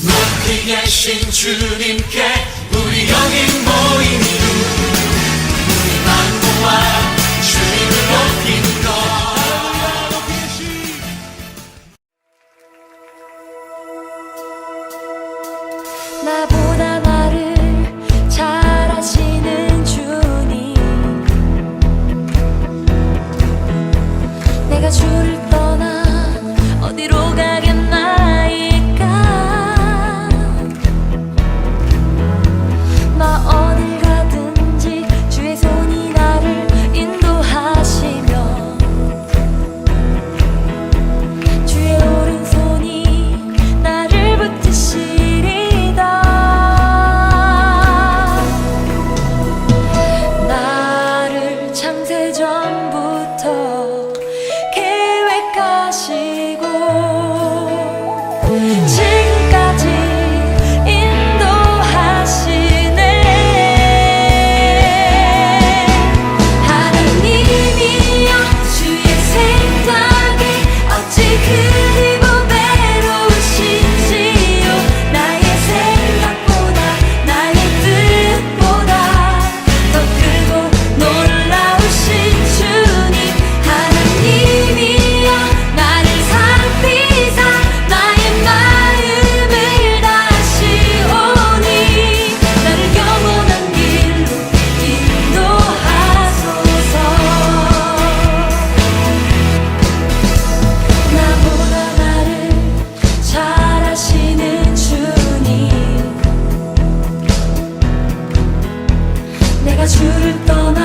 높이 계신 주님께 우리 여기 모인 이유 우리 만구와 주님을 높이는 것 나보다 나를 잘 아시는 주님, 내가 주를 떠나 어디로 가겠나이까. 나 어딜 가든지 주의 손이 나를 인도하시며 주의 오른손이 나를 붙드시리다. 나를 창세전부터 계획하시고 지금까지 인도하시네. 하나님이여 주의 생각이 어찌 그리 보배로우신지요. 나의 생각보다 나의 뜻보다 더 크고 놀라우신 주님. 하나님이여 나를 살피사 나의 마음을 다시오니 나를 영원한 길로 인도하소서. 나보다 나를 잘 아시는 주님, 내가 주를 떠나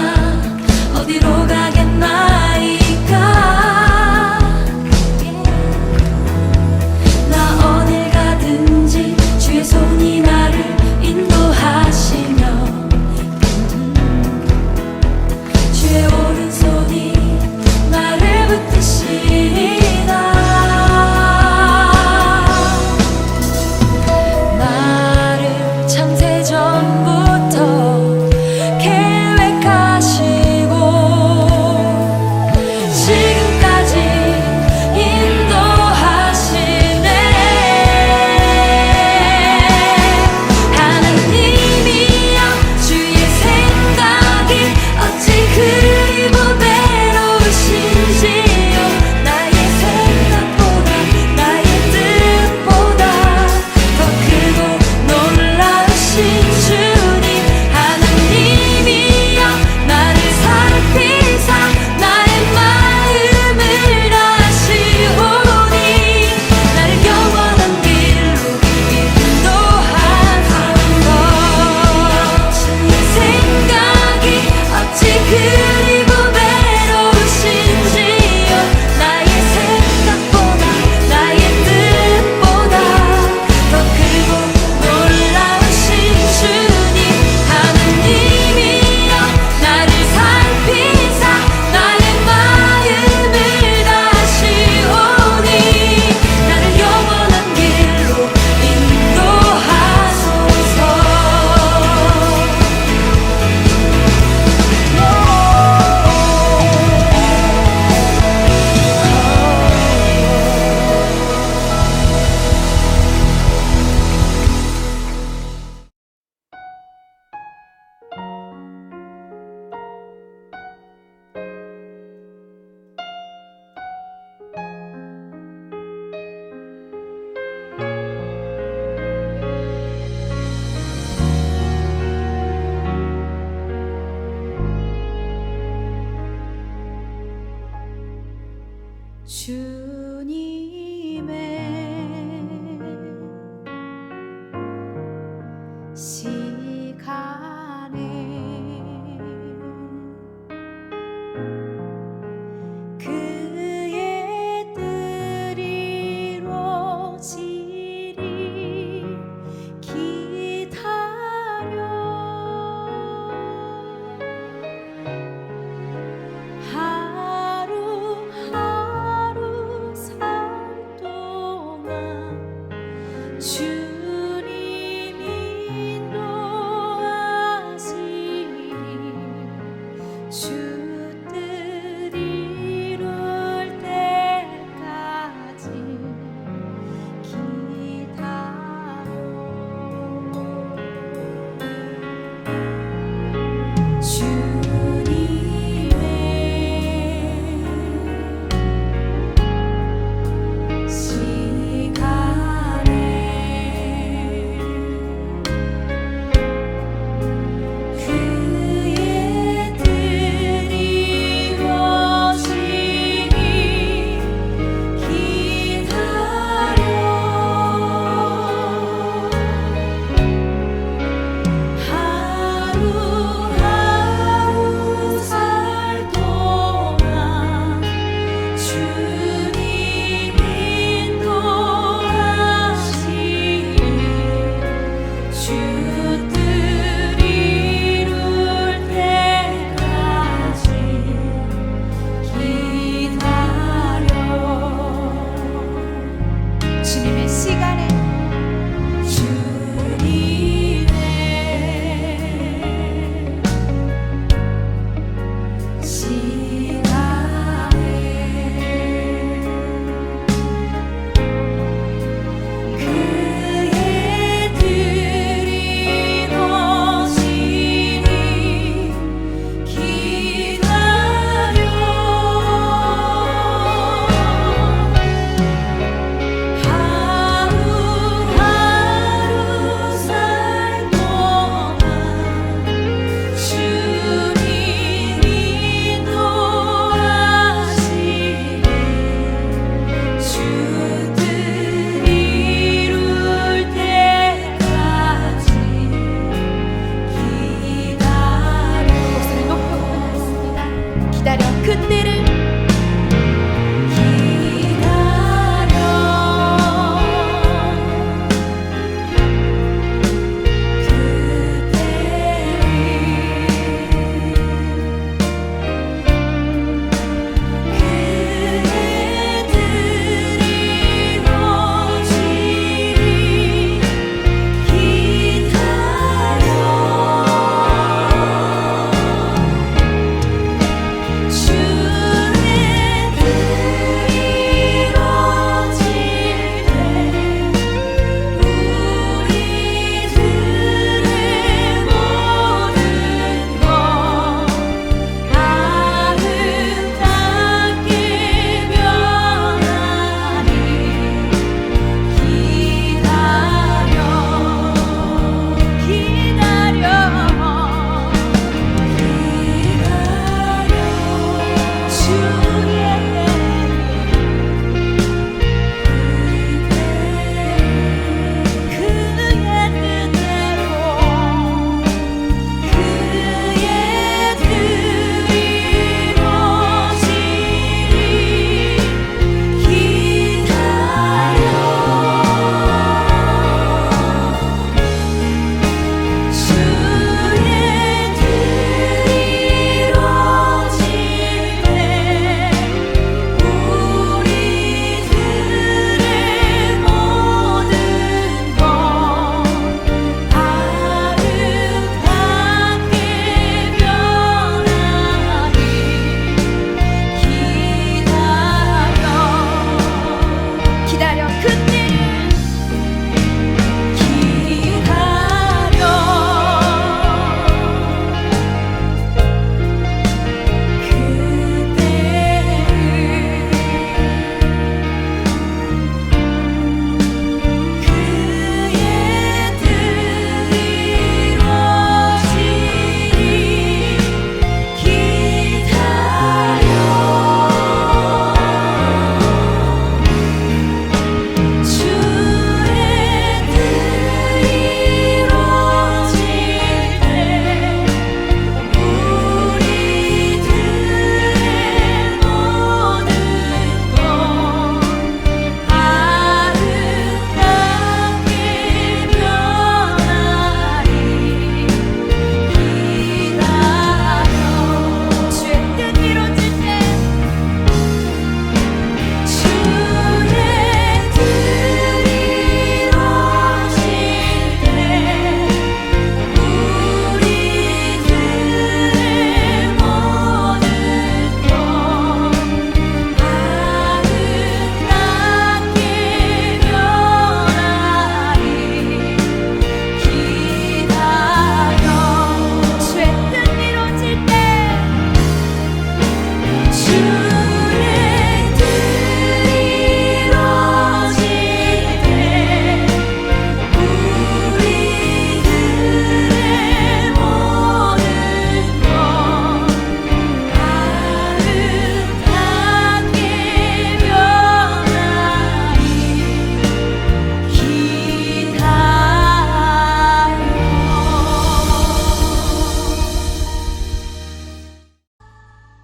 어디로 가겠나이까. 나 어딜 가든지 주의 손이 나를 인도하시며 주의 오른손이 나를 붙드시리다. 나를 창세전부터 계획하시고 지금까지 인도하시네. 하나님이여 주의 생각이 어찌 그리 보배로우신지요. 나의 생각보다 나의 뜻보다 더 크고 놀라우신 주님. 하나님이여 나를 살피사 나의 마음을 다시오니 나를 영원한 길로 인도하소서. 주의 생각이 어찌 그리 보배로우신지요. 나의 생각보다 나의 뜻보다 더 크고 놀라우신 주님. 하나님이여 나를 살피사 나의 마음을 다시오니 나를 영원한 길로 인도하소서. 주님의 시간에 그의 뜻이 이루어지리 기다려. 하루하루 살 동안 주님 인도하시니 주 뜻 이룰 때까지 기다려. 시간에 주님의 시간에 그의 드리러지니 기다려 하루하루 살 동안 주님이 인도하시네 주뜻 이룰 때까지 기다려 그때를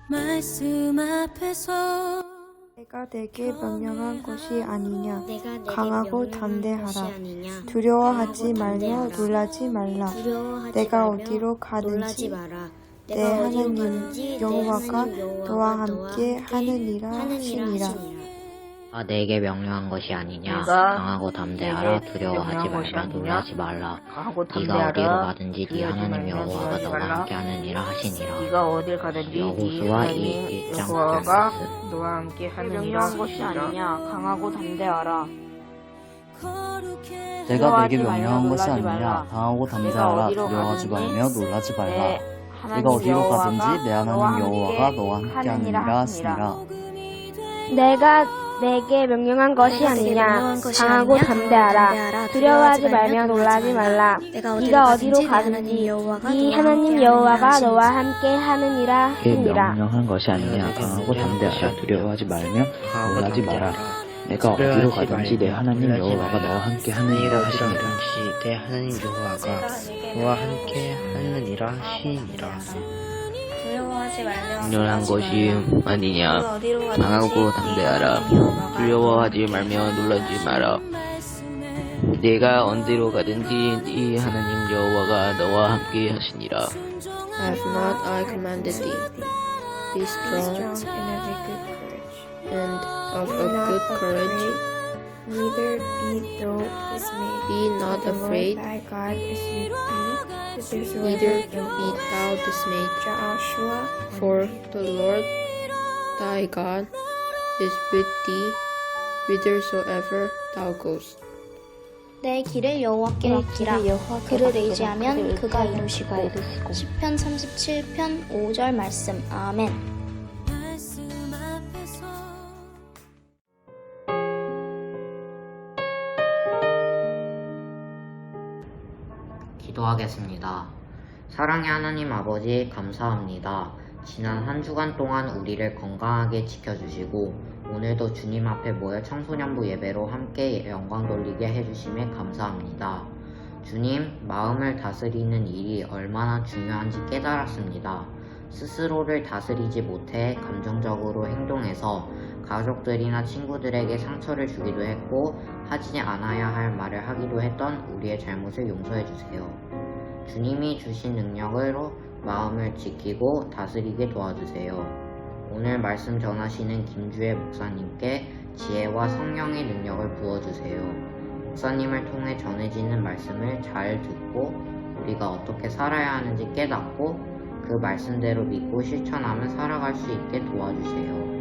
말씀 앞에서 내가 내게 명령한 것이 아니냐. 내가 내게 강하고 명령한 담대하라. 것이 아니냐. 두려워하지 강하고 말며 담대하라. 놀라지 말라. 두려워하지 내가 말며 어디로 놀라지 가든지 마라. 내 내가 어디로 하느님 가든지 내 여호와가 하나님 여호와가 너와 함께 하느니라 하시니라. 내게 명령한 것이 아니냐. 네가 강하고 담대하라. 내게 두려워하지 명령한 것이 말며 아니냐. 놀라지 말라. 강하고 네가 담대하라. 어디로 가든지 네 두려워하지 하나님 말며 여호와가 놀라지 너와 말라. 함께하느니라 하시니라. 네가 어딜 가든지 네 여호수아 하나님 1장 여호와가 9 너와 함께 하느니라 명령한 것이 하시니라. 아니냐. 강하고 담대하라. 내가 내게 두려워하지 말며 명령한 것이 놀라지 아니냐. 말라. 강하고 내가 담대하라. 어디로 두려워하지 가든지 말며 놀라지 말라. 내 내가 어디로 여호와가 가든지 내 하나님 너와 여호와가 너와 함께하느니라 하시니라. 내가 내게 명령한 것이 아니냐. 강하고 담대하라. 두려워하지 말며 놀라지 말라. 네가 어디로 가든지 네 하나님 여호와가 너와 함께 하느니라 하시니라. 명령한 것이 아니냐. 강하고 담대하라. 두려워하지 말며 놀라지 마라. 내가 어디로 가든지 내 하나님 여호와가 너와 함께 하느니라 하시니라. 내 하나님 여호와가 너와 함께 하느니라 하시니라. 명령한 것이 아니냐. 강하고 담대하라. 두려워하지 말며 놀라지 마라. 내가 어디로 가든지 네 하나님 여호와가 너와 함께 하시니라. Have not I commanded thee? Be strong and of a good courage. Neither be thou dismayed. Be not The Lord afraid, thy God is with thee, neither whithersoever thou be thou dismayed. Joshua For the Lord thy God is with thee whithersoever thou goest. 내 길을 여호와께 맡기라. 그를 의지하면 그가 이루시고. 시편 37편 5절 말씀. 아멘. 기도하겠습니다. 사랑의 하나님 아버지 감사합니다. 지난 한 주간 동안 우리를 건강하게 지켜주시고 오늘도 주님 앞에 모여 청소년부 예배로 함께 영광 돌리게 해주심에 감사합니다. 주님, 마음을 다스리는 일이 얼마나 중요한지 깨달았습니다. 스스로를 다스리지 못해 감정적으로 행동해서 가족들이나 친구들에게 상처를 주기도 했고 하지 않아야 할 말을 하기도 했던 우리의 잘못을 용서해 주세요. 주님이 주신 능력으로 마음을 지키고 다스리게 도와주세요. 오늘 말씀 전하시는 김주혜 목사님께 지혜와 성령의 능력을 부어주세요. 목사님을 통해 전해지는 말씀을 잘 듣고 우리가 어떻게 살아야 하는지 깨닫고 그 말씀대로 믿고 실천하며 살아갈 수 있게 도와주세요.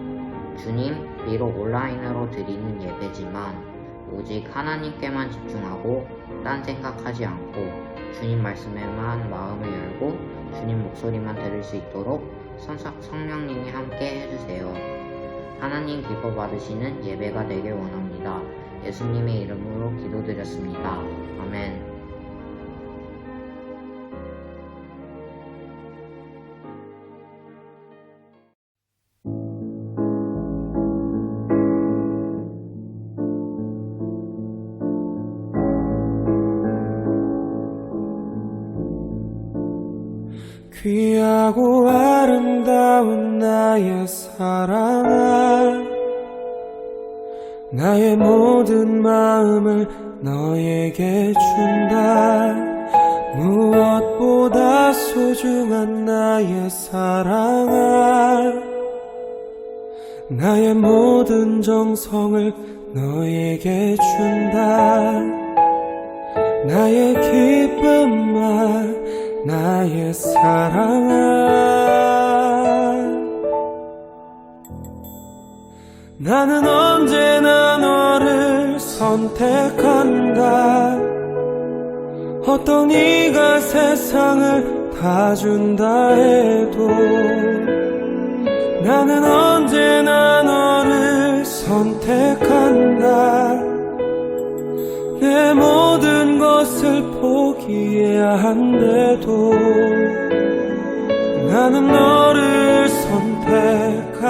주님, 비록 온라인으로 드리는 예배지만 오직 하나님께만 집중하고 딴 생각하지 않고 주님 말씀에만 마음을 열고 주님 목소리만 들을 수 있도록 성령님이 함께 해주세요. 하나님 기뻐 받으시는 예배가 되길 원합니다. 예수님의 이름으로 기도드렸습니다. 아멘. 귀하고 아름다운 나의 사랑아, 나의 모든 마음을 너에게 준다. 무엇보다 소중한 나의 사랑아, 나의 모든 정성을 너에게 준다. 나의 기쁨아, 나의 사랑아, 나는 언제나 너를 선택한다. 어떤 이가 세상을 다 준다 해도 나는 언제나 너를 선택한다. 내 모든 것을 포기해야 한데도 나는 너를 선택한다.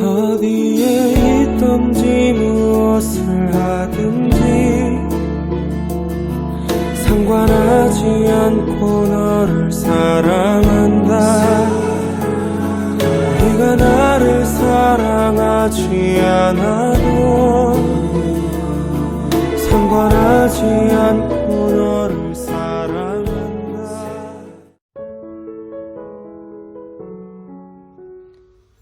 어디에 있든지 무엇을 하든지 상관하지 않고 너를 사랑한다. 네가 나를 않아도 상관하지 않고 너를 사랑한다.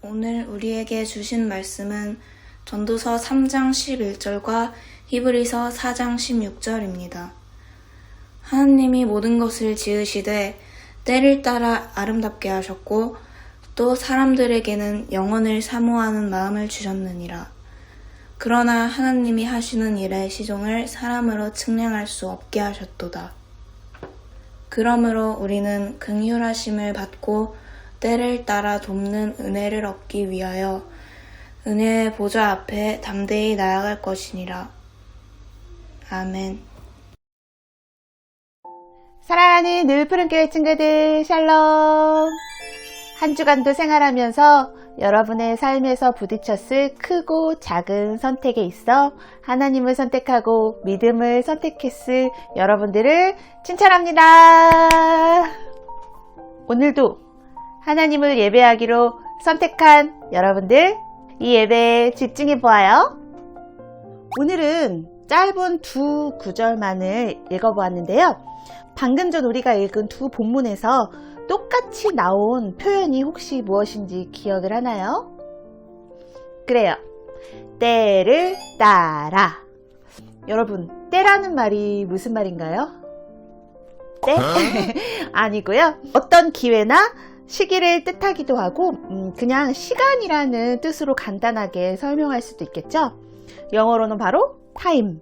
오늘 우리에게 주신 말씀은 전도서 3장 11절과 히브리서 4장 16절입니다. 하나님이 모든 것을 지으시되 때를 따라 아름답게 하셨고 또 사람들에게는 영원을 사모하는 마음을 주셨느니라. 그러나 하나님이 하시는 일의 시종을 사람으로 측량할 수 없게 하셨도다. 그러므로 우리는 긍휼하심을 받고 때를 따라 돕는 은혜를 얻기 위하여 은혜의 보좌 앞에 담대히 나아갈 것이니라. 아멘. 사랑하는 늘푸른교회 친구들, 샬롬. 한 주간도 생활하면서 여러분의 삶에서 부딪혔을 크고 작은 선택에 있어 하나님을 선택하고 믿음을 선택했을 여러분들을 칭찬합니다. 오늘도 하나님을 예배하기로 선택한 여러분들, 이 예배에 집중해 보아요. 오늘은 짧은 두 구절만을 읽어보았는데요. 방금 전 우리가 읽은 두 본문에서 똑같이 나온 표현이 혹시 무엇인지 기억을 하나요? 그래요. 때를 따라. 여러분, 때라는 말이 무슨 말인가요? 때? 아니고요. 어떤 기회나 시기를 뜻하기도 하고 그냥 시간이라는 뜻으로 간단하게 설명할 수도 있겠죠. 영어로는 바로 time.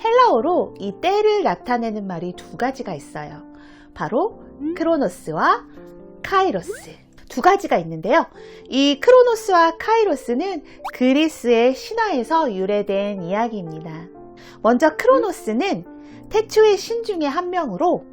헬라어로 이 때를 나타내는 말이 두 가지가 있어요. 바로 크로노스와 카이로스. 두 가지가 있는데요. 이 크로노스와 카이로스는 그리스의 신화에서 유래된 이야기입니다. 먼저 크로노스는 태초의 신 중에 한 명으로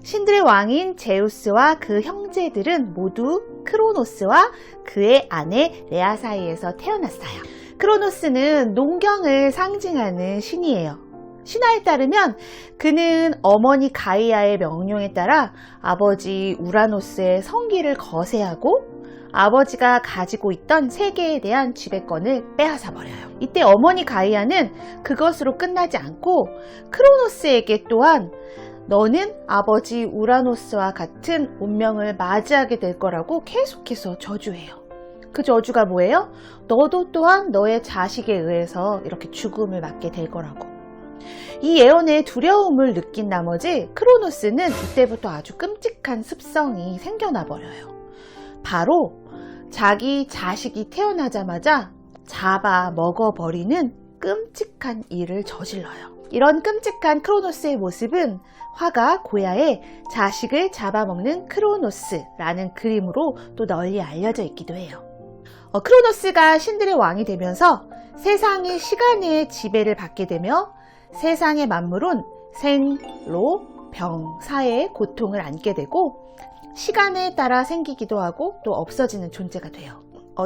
신들의 왕인 제우스와 그 형제들은 모두 크로노스와 그의 아내 레아 사이에서 태어났어요. 크로노스는 농경을 상징하는 신이에요. 신화에 따르면 그는 어머니 가이아의 명령에 따라 아버지 우라노스의 성기를 거세하고 아버지가 가지고 있던 세계에 대한 지배권을 빼앗아 버려요. 이때 어머니 가이아는 그것으로 끝나지 않고 크로노스에게 또한 너는 아버지 우라노스와 같은 운명을 맞이하게 될 거라고 계속해서 저주해요. 그 저주가 뭐예요? 너도 또한 너의 자식에 의해서 이렇게 죽음을 맞게 될 거라고. 이 예언에 두려움을 느낀 나머지 크로노스는 이때부터 아주 끔찍한 습성이 생겨나 버려요. 바로 자기 자식이 태어나자마자 잡아 먹어버리는 끔찍한 일을 저질러요. 이런 끔찍한 크로노스의 모습은 화가 고야의 자식을 잡아먹는 크로노스라는 그림으로 또 널리 알려져 있기도 해요. 크로노스가 신들의 왕이 되면서 세상의 시간의 지배를 받게 되며 세상의 만물은 생로, 병, 사의 고통을 안게 되고 시간에 따라 생기기도 하고 또 없어지는 존재가 돼요.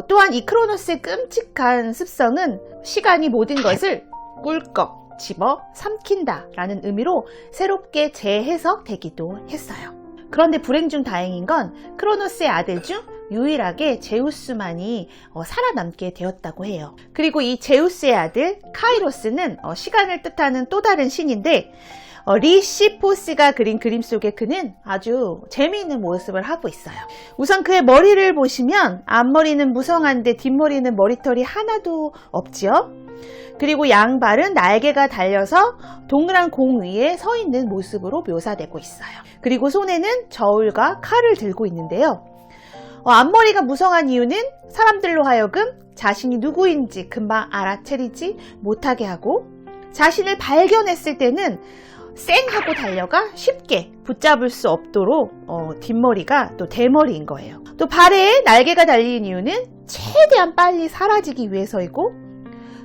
또한 이 크로노스의 끔찍한 습성은 시간이 모든 것을 꿀꺽 집어 삼킨다 라는 의미로 새롭게 재해석되기도 했어요. 그런데 불행 중 다행인 건 크로노스의 아들 중 유일하게 제우스만이 살아남게 되었다고 해요. 그리고 이 제우스의 아들 카이로스는 시간을 뜻하는 또 다른 신인데 리시포스가 그린 그림 속에 그는 아주 재미있는 모습을 하고 있어요. 우선 그의 머리를 보시면 앞머리는 무성한데 뒷머리는 머리털이 하나도 없지요. 그리고 양발은 날개가 달려서 동그란 공 위에 서 있는 모습으로 묘사되고 있어요. 그리고 손에는 저울과 칼을 들고 있는데요. 앞머리가 무성한 이유는 사람들로 하여금 자신이 누구인지 금방 알아채리지 못하게 하고 자신을 발견했을 때는 쌩 하고 달려가 쉽게 붙잡을 수 없도록 뒷머리가 또 대머리인 거예요. 또 발에 날개가 달린 이유는 최대한 빨리 사라지기 위해서이고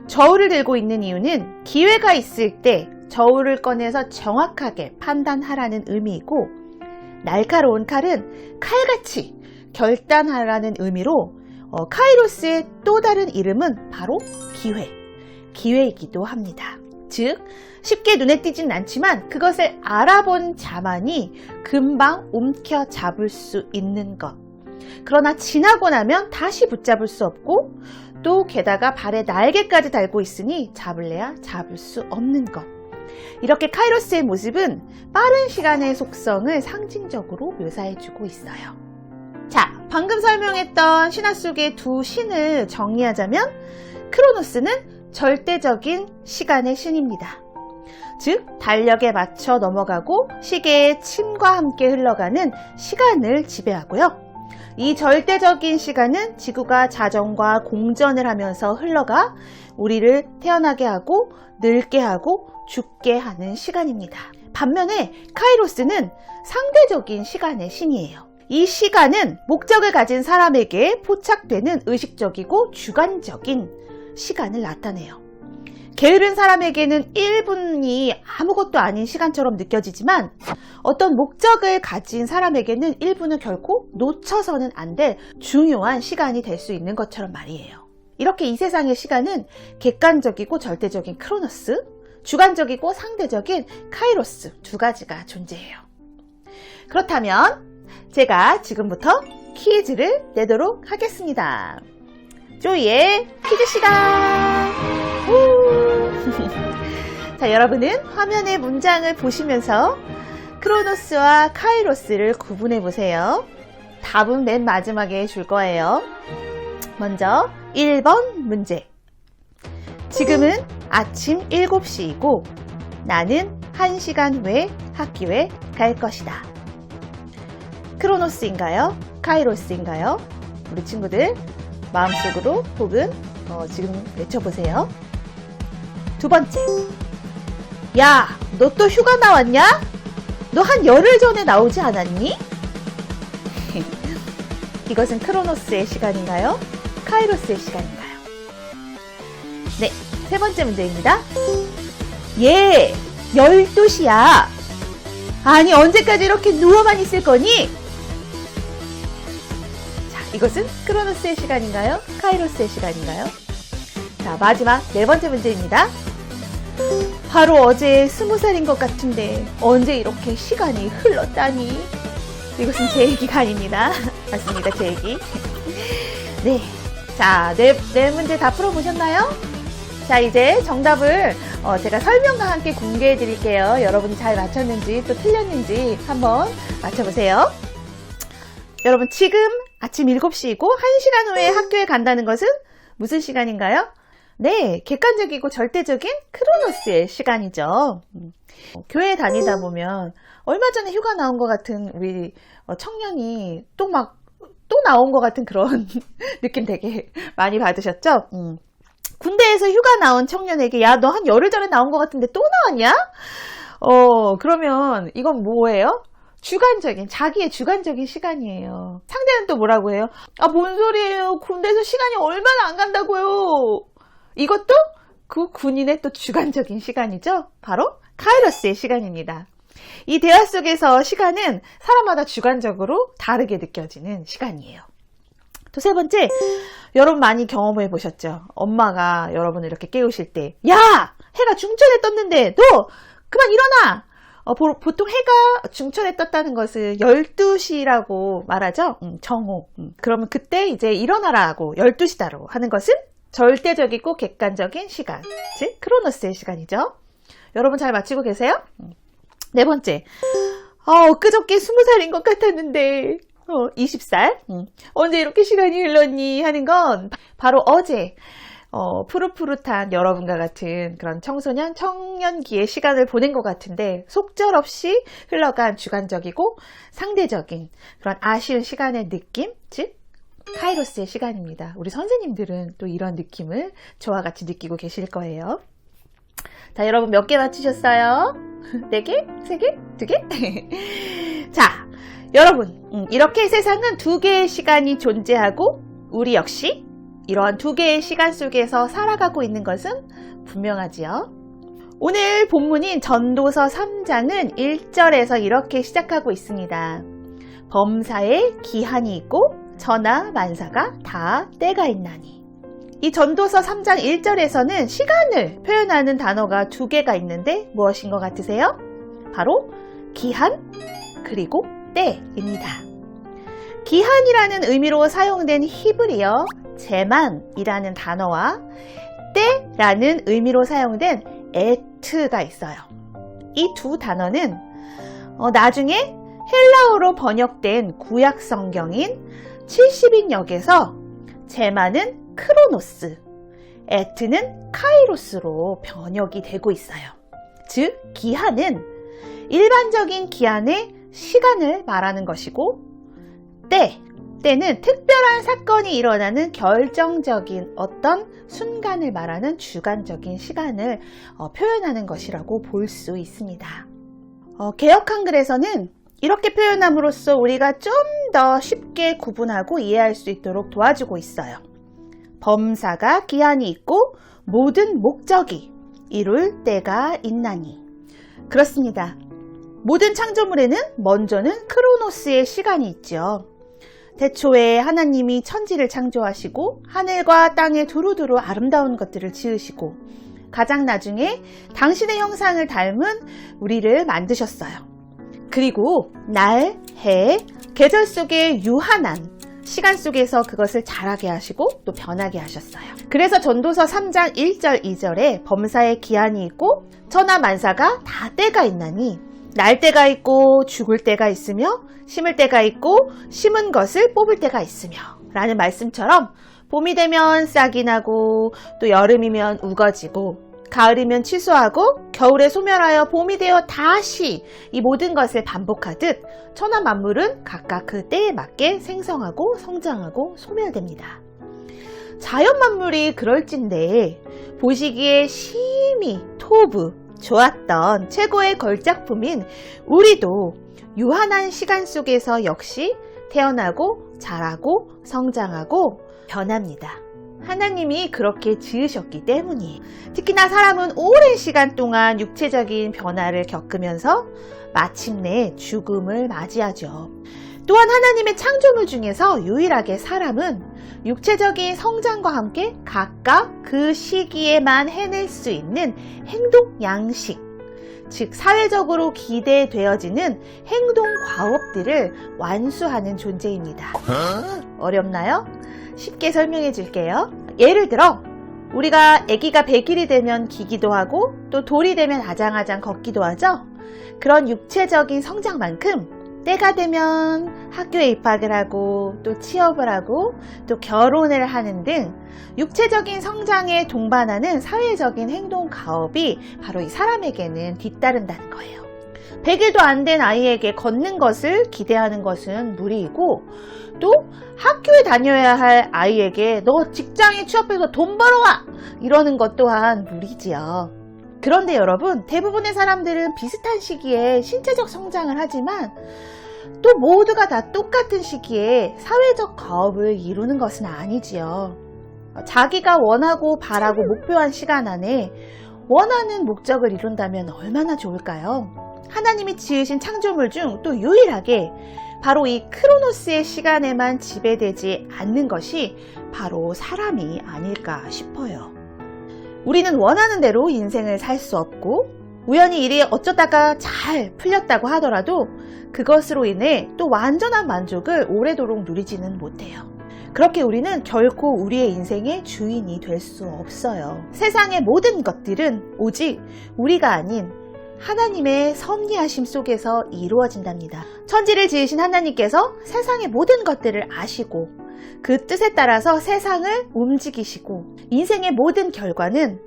저울을 들고 있는 이유는 기회가 있을 때 저울을 꺼내서 정확하게 판단하라는 의미이고 날카로운 칼은 칼같이 결단하라는 의미로 카이로스의 또 다른 이름은 바로 기회이기도 합니다. 즉 쉽게 눈에 띄진 않지만 그것을 알아본 자만이 금방 움켜잡을 수 있는 것. 그러나 지나고 나면 다시 붙잡을 수 없고 또 게다가 발에 날개까지 달고 있으니 잡을래야 잡을 수 없는 것. 이렇게 카이로스의 모습은 빠른 시간의 속성을 상징적으로 묘사해주고 있어요. 자, 방금 설명했던 신화 속의 두 신을 정리하자면 크로노스는 절대적인 시간의 신입니다. 즉, 달력에 맞춰 넘어가고 시계의 침과 함께 흘러가는 시간을 지배하고요. 이 절대적인 시간은 지구가 자전과 공전을 하면서 흘러가 우리를 태어나게 하고 늙게 하고 죽게 하는 시간입니다. 반면에 카이로스는 상대적인 시간의 신이에요. 이 시간은 목적을 가진 사람에게 포착되는 의식적이고 주관적인 시간을 나타내요. 게으른 사람에게는 1분이 아무것도 아닌 시간처럼 느껴지지만 어떤 목적을 가진 사람에게는 1분은 결코 놓쳐서는 안 될 중요한 시간이 될 수 있는 것처럼 말이에요. 이렇게 이 세상의 시간은 객관적이고 절대적인 크로노스, 주관적이고 상대적인 카이로스 두 가지가 존재해요. 그렇다면 제가 지금부터 퀴즈를 내도록 하겠습니다. 조이의 퀴즈 시간! 자, 여러분은 화면의 문장을 보시면서 크로노스와 카이로스를 구분해 보세요. 답은 맨 마지막에 줄 거예요. 먼저 1번 문제. 지금은 아침 7시이고 나는 1시간 후에 학교에 갈 것이다. 크로노스인가요? 카이로스인가요? 우리 친구들 마음속으로 혹은 지금 외쳐보세요. 두 번째. 야, 너 또 휴가 나왔냐? 너 한 열흘 전에 나오지 않았니? 이것은 크로노스의 시간인가요? 카이로스의 시간인가요? 네, 세 번째 문제입니다. 예, 12시야. 아니, 언제까지 이렇게 누워만 있을 거니? 자, 이것은 크로노스의 시간인가요? 카이로스의 시간인가요? 자, 마지막 네 번째 문제입니다. 바로 어제 20살인 것 같은데 언제 이렇게 시간이 흘렀다니? 이것은 제 얘기가 아닙니다. 맞습니다, 제 얘기. 네, 자, 네 문제 다 풀어보셨나요? 자, 이제 정답을 제가 설명과 함께 공개해 드릴게요. 여러분이 잘 맞췄는지 또 틀렸는지 한번 맞춰보세요. 여러분, 지금 아침 7시이고 1시간 후에 학교에 간다는 것은 무슨 시간인가요? 네, 객관적이고 절대적인 크로노스의 시간이죠. 교회에 다니다 보면 얼마 전에 휴가 나온 것 같은 우리 청년이 또 나온 것 같은 그런 느낌 되게 많이 받으셨죠? 군대에서 휴가 나온 청년에게 야, 너 한 열흘 전에 나온 것 같은데 또 나왔냐? 그러면 이건 뭐예요? 자기의 주관적인 시간이에요. 상대는 또 뭐라고 해요? 아, 뭔 소리예요? 군대에서 시간이 얼마나 안 간다고요? 이것도 그 군인의 또 주관적인 시간이죠. 바로 카이로스의 시간입니다. 이 대화 속에서 시간은 사람마다 주관적으로 다르게 느껴지는 시간이에요. 또 세 번째, 여러분 많이 경험해 보셨죠? 엄마가 여러분을 이렇게 깨우실 때, 야! 해가 중천에 떴는데 너 그만 일어나! 보통 해가 중천에 떴다는 것을 12시라고 말하죠? 정오. 그러면 그때 이제 일어나라고 12시다라고 하는 것은 절대적이고 객관적인 시간, 즉 크로노스의 시간이죠. 여러분 잘 맞히고 계세요? 네 번째, 엊그저께 20살인 것 같았는데 20살? 언제 이렇게 시간이 흘렀니? 하는 건 바로 어제 푸릇푸릇한 여러분과 같은 그런 청년기의 시간을 보낸 것 같은데 속절없이 흘러간 주관적이고 상대적인 그런 아쉬운 시간의 느낌, 즉 카이로스의 시간입니다. 우리 선생님들은 또 이런 느낌을 저와 같이 느끼고 계실 거예요. 자, 여러분 몇 개 맞히셨어요? 4개? 3개? 2개? 자, 여러분, 이렇게 세상은 2개의 시간이 존재하고 우리 역시 이러한 2개의 시간 속에서 살아가고 있는 것은 분명하지요. 오늘 본문인 전도서 3장은 1절에서 이렇게 시작하고 있습니다. 범사에 기한이 있고 전하 만사가 다 때가 있나니. 이 전도서 3장 1절에서는 시간을 표현하는 단어가 2개가 있는데 무엇인 것 같으세요? 바로 기한 그리고 때입니다. 기한이라는 의미로 사용된 히브리어 제만이라는 단어와 때라는 의미로 사용된 at가 있어요. 이 두 단어는 나중에 헬라어로 번역된 구약 성경인 70인역에서 제만은 크로노스, 에트는 카이로스로 번역이 되고 있어요. 즉, 기한은 일반적인 기한의 시간을 말하는 것이고, 때는 특별한 사건이 일어나는 결정적인 어떤 순간을 말하는 주관적인 시간을 표현하는 것이라고 볼 수 있습니다. 개역 한글에서는 이렇게 표현함으로써 우리가 좀 더 쉽게 구분하고 이해할 수 있도록 도와주고 있어요. 범사가 기한이 있고 모든 목적이 이룰 때가 있나니. 그렇습니다. 모든 창조물에는 먼저는 크로노스의 시간이 있죠. 태초에 하나님이 천지를 창조하시고 하늘과 땅에 두루두루 아름다운 것들을 지으시고 가장 나중에 당신의 형상을 닮은 우리를 만드셨어요. 그리고 날, 해, 계절 속에 유한한 시간 속에서 그것을 자라게 하시고 또 변하게 하셨어요. 그래서 전도서 3장 1절 2절에 범사의 기한이 있고 천하 만사가 다 때가 있나니 날 때가 있고 죽을 때가 있으며 심을 때가 있고 심은 것을 뽑을 때가 있으며 라는 말씀처럼 봄이 되면 싹이 나고 또 여름이면 우거지고 가을이면 취소하고 겨울에 소멸하여 봄이 되어 다시 이 모든 것을 반복하듯 천하 만물은 각각 그 때에 맞게 생성하고 성장하고 소멸됩니다. 자연 만물이 그럴진데 보시기에 심히 토부 좋았던 최고의 걸작품인 우리도 유한한 시간 속에서 역시 태어나고 자라고 성장하고 변합니다. 하나님이 그렇게 지으셨기 때문이에요. 특히나 사람은 오랜 시간 동안 육체적인 변화를 겪으면서 마침내 죽음을 맞이하죠. 또한 하나님의 창조물 중에서 유일하게 사람은 육체적인 성장과 함께 각각 그 시기에만 해낼 수 있는 행동 양식, 즉 사회적으로 기대되어지는 행동 과업들을 완수하는 존재입니다. 어렵나요? 쉽게 설명해 줄게요. 예를 들어 우리가 아기가 100일이 되면 기기도 하고 또 돌이 되면 아장아장 걷기도 하죠. 그런 육체적인 성장만큼 때가 되면 학교에 입학을 하고 또 취업을 하고 또 결혼을 하는 등 육체적인 성장에 동반하는 사회적인 행동 가업이 바로 이 사람에게는 뒤따른다는 거예요. 100일도 안 된 아이에게 걷는 것을 기대하는 것은 무리이고 또 학교에 다녀야 할 아이에게 너 직장에 취업해서 돈 벌어와! 이러는 것 또한 무리지요. 그런데 여러분, 대부분의 사람들은 비슷한 시기에 신체적 성장을 하지만 또 모두가 다 똑같은 시기에 사회적 가업을 이루는 것은 아니지요. 자기가 원하고 바라고 목표한 시간 안에 원하는 목적을 이룬다면 얼마나 좋을까요? 하나님이 지으신 창조물 중 또 유일하게 바로 이 크로노스의 시간에만 지배되지 않는 것이 바로 사람이 아닐까 싶어요. 우리는 원하는 대로 인생을 살 수 없고 우연히 일이 어쩌다가 잘 풀렸다고 하더라도 그것으로 인해 또 완전한 만족을 오래도록 누리지는 못해요. 그렇게 우리는 결코 우리의 인생의 주인이 될 수 없어요. 세상의 모든 것들은 오직 우리가 아닌 하나님의 섭리하심 속에서 이루어진답니다. 천지를 지으신 하나님께서 세상의 모든 것들을 아시고 그 뜻에 따라서 세상을 움직이시고 인생의 모든 결과는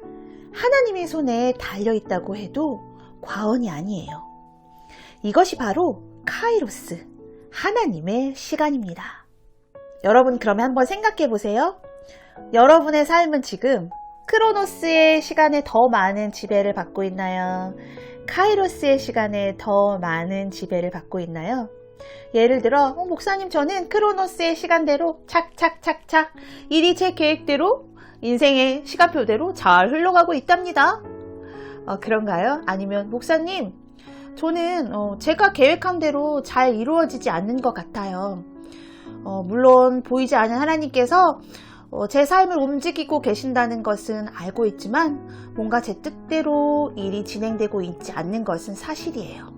하나님의 손에 달려있다고 해도 과언이 아니에요. 이것이 바로 카이로스, 하나님의 시간입니다. 여러분, 그러면 한번 생각해 보세요. 여러분의 삶은 지금 크로노스의 시간에 더 많은 지배를 받고 있나요? 카이로스의 시간에 더 많은 지배를 받고 있나요? 예를 들어 목사님, 저는 크로노스의 시간대로 착착착착 일이 제 계획대로 인생의 시간표대로 잘 흘러가고 있답니다. 그런가요? 아니면 목사님, 저는 제가 계획한 대로 잘 이루어지지 않는 것 같아요. 물론 보이지 않는 하나님께서 제 삶을 움직이고 계신다는 것은 알고 있지만 뭔가 제 뜻대로 일이 진행되고 있지 않는 것은 사실이에요.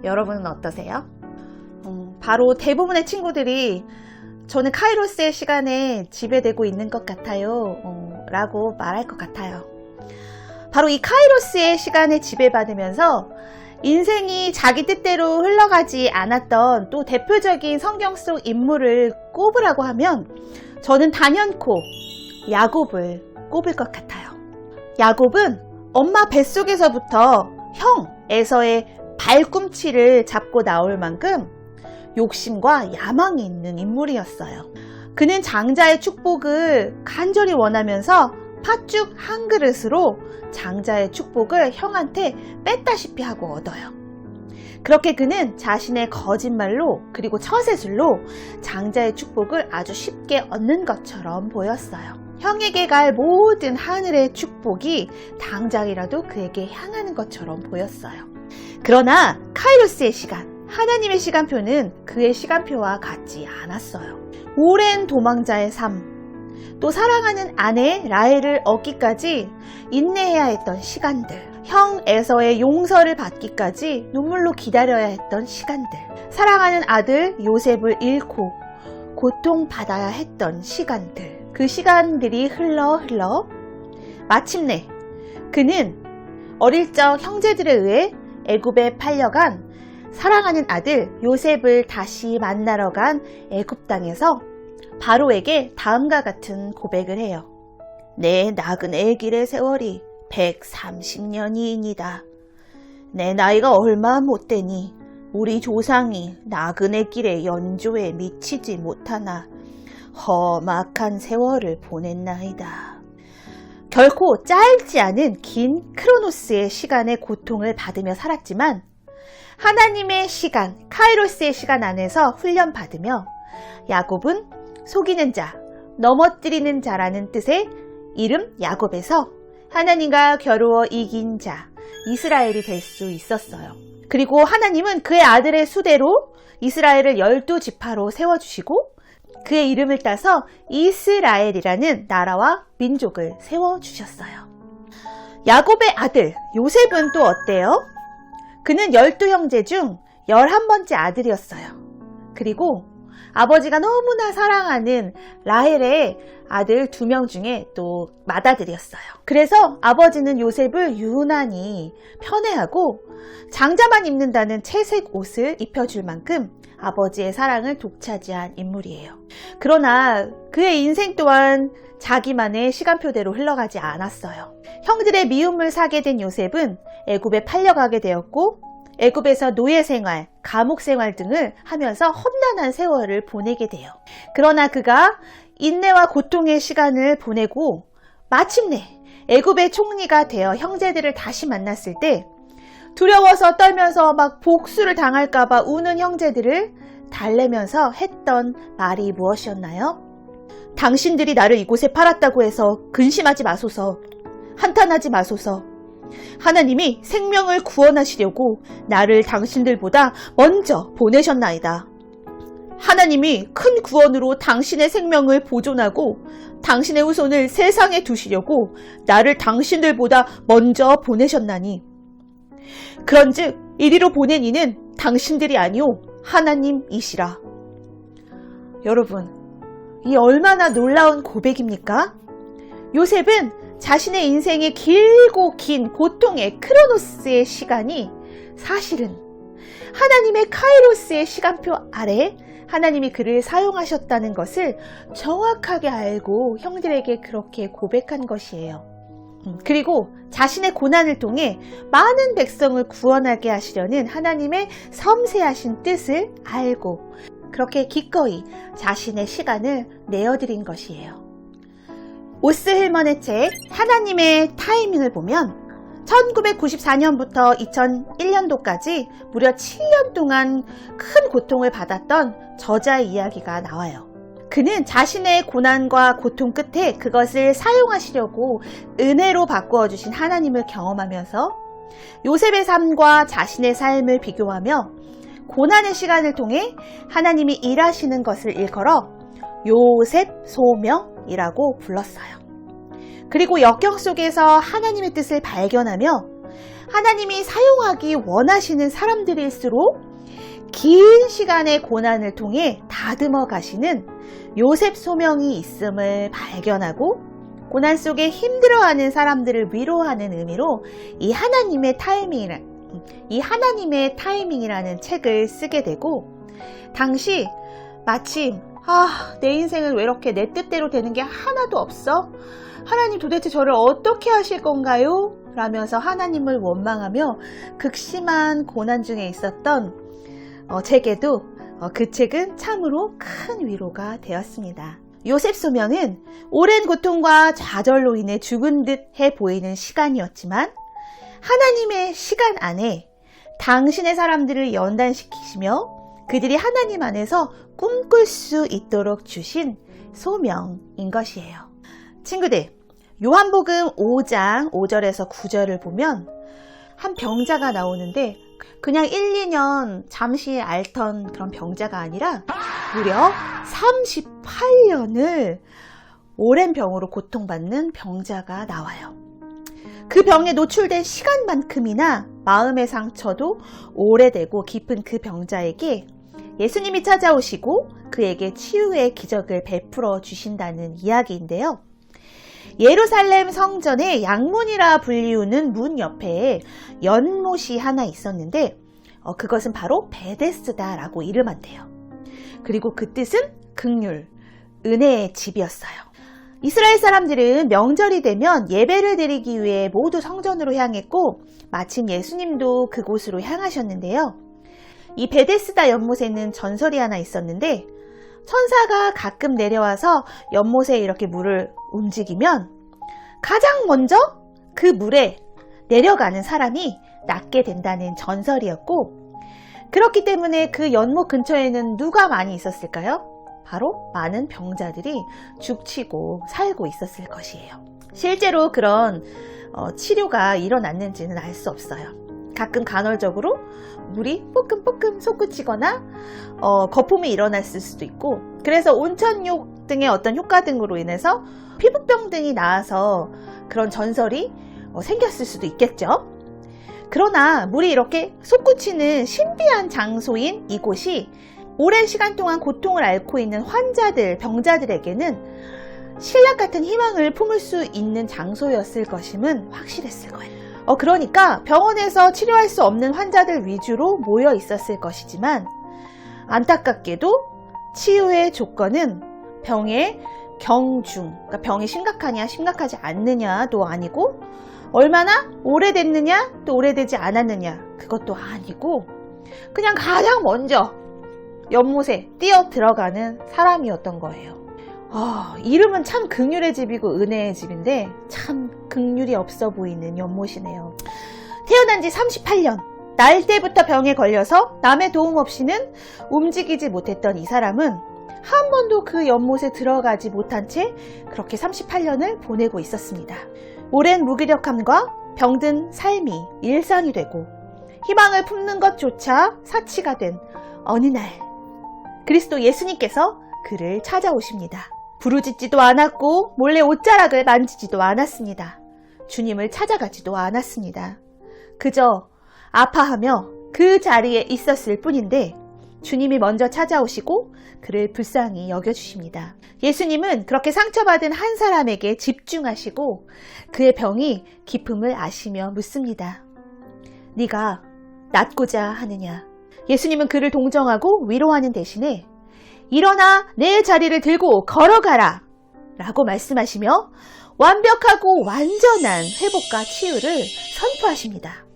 여러분은 어떠세요? 바로 대부분의 친구들이 저는 카이로스의 시간에 지배되고 있는 것 같아요. 라고 말할 것 같아요. 바로 이 카이로스의 시간에 지배받으면서 인생이 자기 뜻대로 흘러가지 않았던 또 대표적인 성경 속 인물을 꼽으라고 하면 저는 단연코 야곱을 꼽을 것 같아요. 야곱은 엄마 뱃속에서부터 형 에서의 발꿈치를 잡고 나올 만큼 욕심과 야망이 있는 인물이었어요. 그는 장자의 축복을 간절히 원하면서 팥죽 한 그릇으로 장자의 축복을 형한테 뺐다시피 하고 얻어요. 그렇게 그는 자신의 거짓말로 그리고 처세술로 장자의 축복을 아주 쉽게 얻는 것처럼 보였어요. 형에게 갈 모든 하늘의 축복이 당장이라도 그에게 향하는 것처럼 보였어요. 그러나 카이로스의 시간, 하나님의 시간표는 그의 시간표와 같지 않았어요. 오랜 도망자의 삶, 또 사랑하는 아내 라헬을 얻기까지 인내해야 했던 시간들, 형 에서의 용서를 받기까지 눈물로 기다려야 했던 시간들, 사랑하는 아들 요셉을 잃고 고통받아야 했던 시간들, 그 시간들이 흘러 마침내 그는 어릴 적 형제들에 의해 애굽에 팔려간 사랑하는 아들 요셉을 다시 만나러 간 애굽 땅에서 바로에게 다음과 같은 고백을 해요. 내 나그네 길의 세월이 130년이니이다. 내 나이가 얼마 못되니 우리 조상이 나그네 길의 연조에 미치지 못하나 험악한 세월을 보냈나이다. 결코 짧지 않은 긴 크로노스의 시간의 고통을 받으며 살았지만 하나님의 시간, 카이로스의 시간 안에서 훈련받으며 야곱은 속이는 자, 넘어뜨리는 자라는 뜻의 이름 야곱에서 하나님과 겨루어 이긴 자, 이스라엘이 될 수 있었어요. 그리고 하나님은 그의 아들의 수대로 이스라엘을 12지파로 세워주시고 그의 이름을 따서 이스라엘이라는 나라와 민족을 세워주셨어요. 야곱의 아들 요셉은 또 어때요? 그는 12형제 중 11번째 아들이었어요. 그리고 아버지가 너무나 사랑하는 라헬의 아들 2명 중에 또 맏아들이었어요. 그래서 아버지는 요셉을 유난히 편애하고 장자만 입는다는 채색 옷을 입혀줄 만큼 아버지의 사랑을 독차지한 인물이에요. 그러나 그의 인생 또한 자기만의 시간표대로 흘러가지 않았어요. 형들의 미움을 사게 된 요셉은 애굽에 팔려가게 되었고 애굽에서 노예 생활, 감옥 생활 등을 하면서 험난한 세월을 보내게 돼요. 그러나 그가 인내와 고통의 시간을 보내고 마침내 애굽의 총리가 되어 형제들을 다시 만났을 때 두려워서 떨면서 막 복수를 당할까봐 우는 형제들을 달래면서 했던 말이 무엇이었나요? 당신들이 나를 이곳에 팔았다고 해서 근심하지 마소서, 한탄하지 마소서. 하나님이 생명을 구원하시려고 나를 당신들보다 먼저 보내셨나이다. 하나님이 큰 구원으로 당신의 생명을 보존하고 당신의 후손을 세상에 두시려고 나를 당신들보다 먼저 보내셨나니 그런즉 이리로 보낸 이는 당신들이 아니오 하나님이시라. 여러분, 이 얼마나 놀라운 고백입니까? 요셉은 자신의 인생의 길고 긴 고통의 크로노스의 시간이 사실은 하나님의 카이로스의 시간표 아래 하나님이 그를 사용하셨다는 것을 정확하게 알고 형들에게 그렇게 고백한 것이에요. 그리고 자신의 고난을 통해 많은 백성을 구원하게 하시려는 하나님의 섬세하신 뜻을 알고 그렇게 기꺼이 자신의 시간을 내어드린 것이에요. 오스 힐먼의 책 하나님의 타이밍을 보면 1994년부터 2001년도까지 무려 7년 동안 큰 고통을 받았던 저자의 이야기가 나와요. 그는 자신의 고난과 고통 끝에 그것을 사용하시려고 은혜로 바꾸어 주신 하나님을 경험하면서 요셉의 삶과 자신의 삶을 비교하며 고난의 시간을 통해 하나님이 일하시는 것을 일컬어 요셉 소명이라고 불렀어요. 그리고 역경 속에서 하나님의 뜻을 발견하며 하나님이 사용하기 원하시는 사람들일수록 긴 시간의 고난을 통해 다듬어 가시는 요셉 소명이 있음을 발견하고 고난 속에 힘들어하는 사람들을 위로하는 의미로 이 하나님의 타이밍이라는 책을 쓰게 되고, 당시 마침 내 인생은 왜 이렇게 내 뜻대로 되는 게 하나도 없어? 하나님 도대체 저를 어떻게 하실 건가요? 라면서 하나님을 원망하며 극심한 고난 중에 있었던 제게도 그 책은 참으로 큰 위로가 되었습니다. 요셉 소명은 오랜 고통과 좌절로 인해 죽은 듯 해 보이는 시간이었지만 하나님의 시간 안에 당신의 사람들을 연단시키시며 그들이 하나님 안에서 꿈꿀 수 있도록 주신 소명인 것이에요. 친구들, 요한복음 5장 5절에서 9절을 보면 한 병자가 나오는데 그냥 1, 2년 잠시 앓던 그런 병자가 아니라 무려 38년을 오랜 병으로 고통받는 병자가 나와요. 그 병에 노출된 시간만큼이나 마음의 상처도 오래되고 깊은 그 병자에게 예수님이 찾아오시고 그에게 치유의 기적을 베풀어 주신다는 이야기인데요. 예루살렘 성전의 양문이라 불리우는 문 옆에 연못이 하나 있었는데 그것은 바로 베데스다라고 이름한대요. 그리고 그 뜻은 긍휼, 은혜의 집이었어요. 이스라엘 사람들은 명절이 되면 예배를 드리기 위해 모두 성전으로 향했고 마침 예수님도 그곳으로 향하셨는데요. 이 베데스다 연못에는 전설이 하나 있었는데 천사가 가끔 내려와서 연못에 이렇게 물을 움직이면 가장 먼저 그 물에 내려가는 사람이 낫게 된다는 전설이었고, 그렇기 때문에 그 연못 근처에는 누가 많이 있었을까요? 바로 많은 병자들이 죽치고 살고 있었을 것이에요. 실제로 그런 치료가 일어났는지는 알 수 없어요. 가끔 간헐적으로 물이 뽀끔뽀끔 솟구치거나 거품이 일어났을 수도 있고, 그래서 온천욕 등의 어떤 효과 등으로 인해서 피부병 등이 나와서 그런 전설이 생겼을 수도 있겠죠. 그러나 물이 이렇게 솟구치는 신비한 장소인 이곳이 오랜 시간 동안 고통을 앓고 있는 환자들, 병자들에게는 신랑 같은 희망을 품을 수 있는 장소였을 것임은 확실했을 거예요. 그러니까 병원에서 치료할 수 없는 환자들 위주로 모여 있었을 것이지만, 안타깝게도 치유의 조건은 병의 경중, 그러니까 병이 심각하냐 심각하지 않느냐도 아니고, 얼마나 오래됐느냐 또 오래되지 않았느냐 그것도 아니고, 그냥 가장 먼저 연못에 뛰어 들어가는 사람이었던 거예요. 이름은 참 긍휼의 집이고 은혜의 집인데 참 긍휼이 없어 보이는 연못이네요. 태어난 지 38년, 날 때부터 병에 걸려서 남의 도움 없이는 움직이지 못했던 이 사람은 한 번도 그 연못에 들어가지 못한 채 그렇게 38년을 보내고 있었습니다. 오랜 무기력함과 병든 삶이 일상이 되고 희망을 품는 것조차 사치가 된 어느 날, 그리스도 예수님께서 그를 찾아오십니다. 부르짖지도 않았고 몰래 옷자락을 만지지도 않았습니다. 주님을 찾아가지도 않았습니다. 그저 아파하며 그 자리에 있었을 뿐인데 주님이 먼저 찾아오시고 그를 불쌍히 여겨주십니다. 예수님은 그렇게 상처받은 한 사람에게 집중하시고 그의 병이 깊음을 아시며 묻습니다. 네가 낫고자 하느냐? 예수님은 그를 동정하고 위로하는 대신에 일어나 내 자리를 들고 걸어가라 라고 말씀하시며 완벽하고 완전한 회복과 치유를 선포하십니다.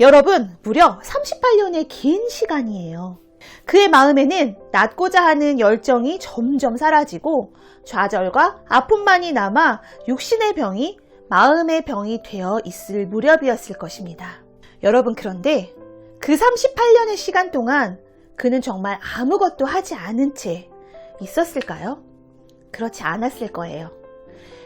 여러분, 무려 38년의 긴 시간이에요. 그의 마음에는 낫고자 하는 열정이 점점 사라지고 좌절과 아픔만이 남아 육신의 병이 마음의 병이 되어 있을 무렵이었을 것입니다. 여러분, 그런데 그 38년의 시간 동안 그는 정말 아무것도 하지 않은 채 있었을까요? 그렇지 않았을 거예요.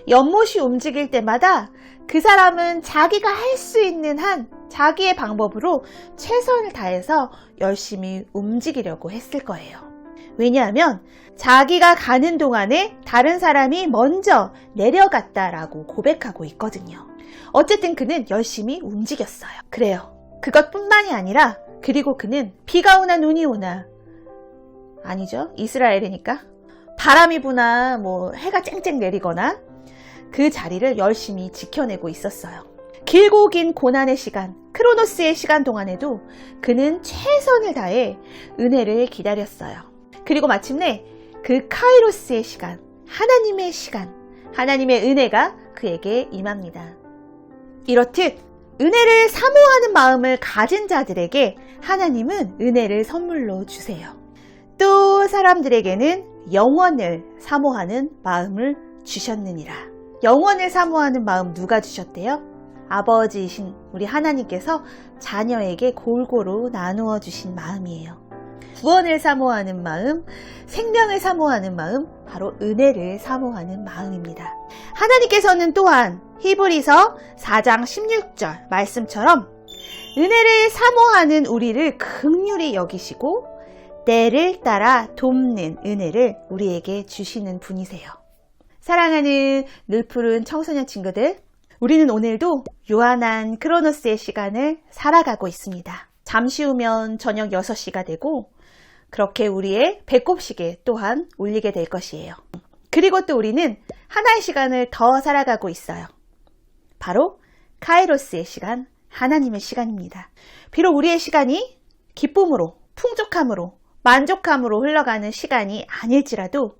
연못이 움직일 때마다 그 사람은 자기가 할 수 있는 한 자기의 방법으로 최선을 다해서 열심히 움직이려고 했을 거예요. 왜냐하면 자기가 가는 동안에 다른 사람이 먼저 내려갔다라고 고백하고 있거든요. 어쨌든 그는 열심히 움직였어요. 그래요. 그것뿐만이 아니라 그리고 그는 비가 오나 눈이 오나, 아니죠, 이스라엘이니까, 바람이 부나 뭐 해가 쨍쨍 내리거나 그 자리를 열심히 지켜내고 있었어요. 길고 긴 고난의 시간, 크로노스의 시간 동안에도 그는 최선을 다해 은혜를 기다렸어요. 그리고 마침내 그 카이로스의 시간, 하나님의 시간, 하나님의 은혜가 그에게 임합니다. 이렇듯 은혜를 사모하는 마음을 가진 자들에게 하나님은 은혜를 선물로 주세요. 또 사람들에게는 영원을 사모하는 마음을 주셨느니라. 영원을 사모하는 마음 누가 주셨대요? 아버지이신 우리 하나님께서 자녀에게 골고루 나누어 주신 마음이에요. 구원을 사모하는 마음, 생명을 사모하는 마음, 바로 은혜를 사모하는 마음입니다. 하나님께서는 또한 히브리서 4장 16절 말씀처럼 은혜를 사모하는 우리를 긍휼히 여기시고 때를 따라 돕는 은혜를 우리에게 주시는 분이세요. 사랑하는 늘푸른 청소년 친구들, 우리는 오늘도 요한한 크로노스의 시간을 살아가고 있습니다. 잠시 후면 저녁 6시가 되고 그렇게 우리의 배꼽시계 또한 울리게 될 것이에요. 그리고 또 우리는 하나의 시간을 더 살아가고 있어요. 바로 카이로스의 시간, 하나님의 시간입니다. 비록 우리의 시간이 기쁨으로, 풍족함으로, 만족함으로 흘러가는 시간이 아닐지라도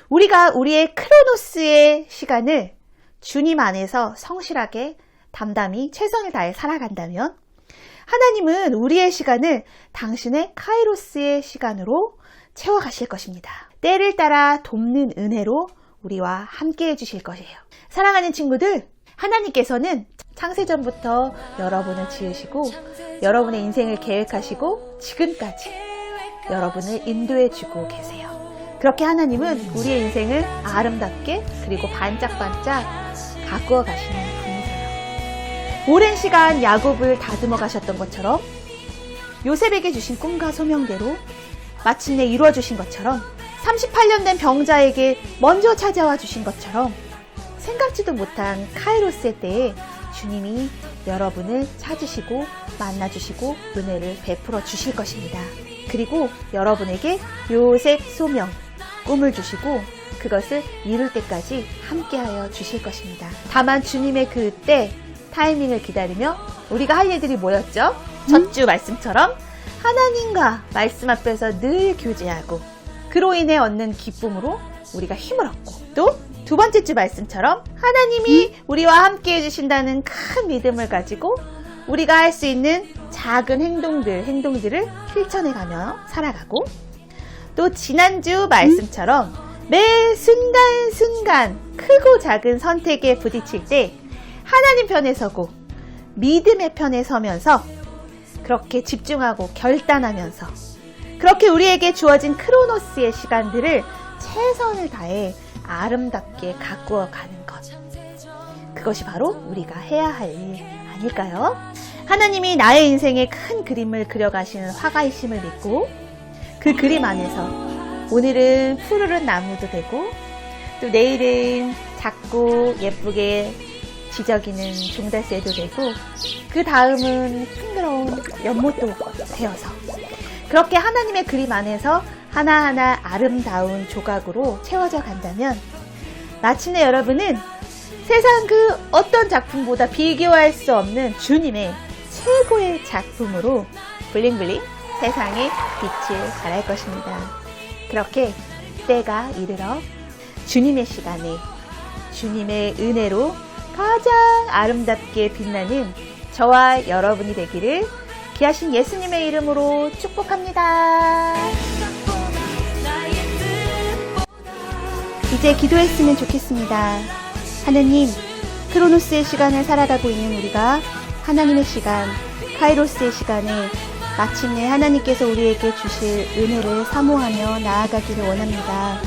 우리가 우리의 크로노스의 시간을 주님 안에서 성실하게 담담히 최선을 다해 살아간다면 하나님은 우리의 시간을 당신의 카이로스의 시간으로 채워가실 것입니다. 때를 따라 돕는 은혜로 우리와 함께 해주실 것이에요. 사랑하는 친구들, 하나님께서는 창세전부터 여러분을 지으시고 여러분의 인생을 계획하시고 지금까지 여러분을 인도해주고 계세요. 그렇게 하나님은 우리의 인생을 아름답게 그리고 반짝반짝 가꾸어 가시는 분이세요. 오랜 시간 야곱을 다듬어 가셨던 것처럼 요셉에게 주신 꿈과 소명대로 마침내 이루어 주신 것처럼 38년 된 병자에게 먼저 찾아와 주신 것처럼 생각지도 못한 카이로스의 때에 주님이 여러분을 찾으시고 만나주시고 은혜를 베풀어 주실 것입니다. 그리고 여러분에게 요셉 소명, 꿈을 주시고 그것을 이룰 때까지 함께하여 주실 것입니다. 다만 주님의 그때 타이밍을 기다리며 우리가 할 일들이 뭐였죠? 첫 주 말씀처럼 하나님과 말씀 앞에서 늘 교제하고 그로 인해 얻는 기쁨으로 우리가 힘을 얻고 또 두 번째 주 말씀처럼 하나님이 우리와 함께 해주신다는 큰 믿음을 가지고 우리가 할 수 있는 작은 행동들을 실천해가며 살아가고 또 지난주 말씀처럼 매 순간순간 크고 작은 선택에 부딪힐 때 하나님 편에 서고 믿음의 편에 서면서 그렇게 집중하고 결단하면서 그렇게 우리에게 주어진 크로노스의 시간들을 최선을 다해 아름답게 가꾸어 가는 것. 그것이 바로 우리가 해야 할 일 아닐까요? 하나님이 나의 인생에 큰 그림을 그려가시는 화가이심을 믿고 그 그림 안에서 오늘은 푸르른 나무도 되고 또 내일은 작고 예쁘게 지저귀는 종달새도 되고 그 다음은 싱그러운 연못도 되어서 그렇게 하나님의 그림 안에서 하나하나 아름다운 조각으로 채워져 간다면 마침내 여러분은 세상 그 어떤 작품보다 비교할 수 없는 주님의 최고의 작품으로 블링블링 세상에 빛을 발할 것입니다. 그렇게 때가 이르러 주님의 시간에 주님의 은혜로 가장 아름답게 빛나는 저와 여러분이 되기를 귀하신 예수님의 이름으로 축복합니다. 이제 기도했으면 좋겠습니다. 하느님, 크로노스의 시간을 살아가고 있는 우리가 하나님의 시간, 카이로스의 시간에 마침내 하나님께서 우리에게 주실 은혜를 사모하며 나아가기를 원합니다.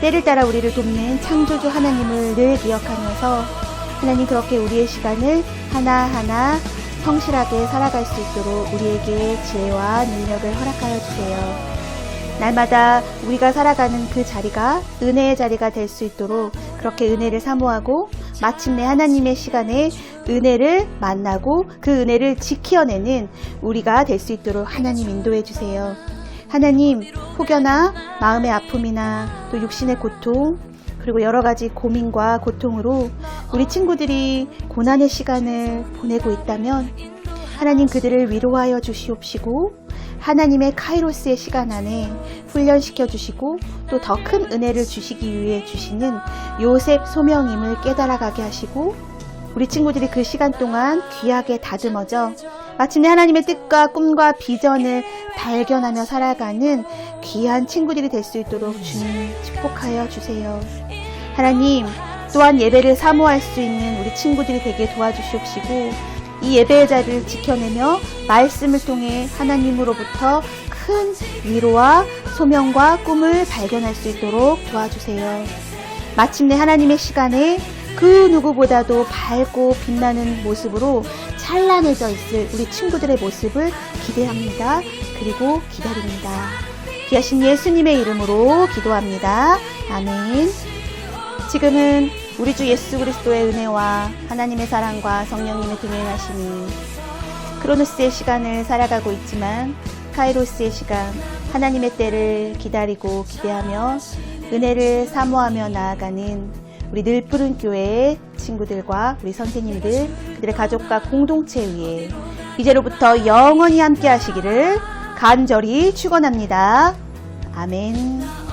때를 따라 우리를 돕는 창조주 하나님을 늘 기억하면서 하나님 그렇게 우리의 시간을 하나하나 성실하게 살아갈 수 있도록 우리에게 지혜와 능력을 허락하여 주세요. 날마다 우리가 살아가는 그 자리가 은혜의 자리가 될 수 있도록 그렇게 은혜를 사모하고 마침내 하나님의 시간에 은혜를 만나고 그 은혜를 지켜내는 우리가 될 수 있도록 하나님 인도해 주세요. 하나님, 혹여나 마음의 아픔이나 또 육신의 고통, 그리고 여러 가지 고민과 고통으로 우리 친구들이 고난의 시간을 보내고 있다면 하나님 그들을 위로하여 주시옵시고 하나님의 카이로스의 시간 안에 훈련시켜 주시고 또 더 큰 은혜를 주시기 위해 주시는 요셉 소명임을 깨달아가게 하시고 우리 친구들이 그 시간 동안 귀하게 다듬어져 마침내 하나님의 뜻과 꿈과 비전을 발견하며 살아가는 귀한 친구들이 될 수 있도록 주님 축복하여 주세요. 하나님, 또한 예배를 사모할 수 있는 우리 친구들이 되게 도와주시옵시고 이 예배의 자리를 지켜내며 말씀을 통해 하나님으로부터 큰 위로와 소명과 꿈을 발견할 수 있도록 도와주세요. 마침내 하나님의 시간에 그 누구보다도 밝고 빛나는 모습으로 찬란해져 있을 우리 친구들의 모습을 기대합니다. 그리고 기다립니다. 귀하신 예수님의 이름으로 기도합니다. 아멘. 지금은 우리 주 예수 그리스도의 은혜와 하나님의 사랑과 성령님의 동행하심이 크로노스의 시간을 살아가고 있지만 카이로스의 시간, 하나님의 때를 기다리고 기대하며 은혜를 사모하며 나아가는 우리 늘푸른 교회의 친구들과 우리 선생님들, 그들의 가족과 공동체 위에 이제로부터 영원히 함께 하시기를 간절히 축원합니다. 아멘.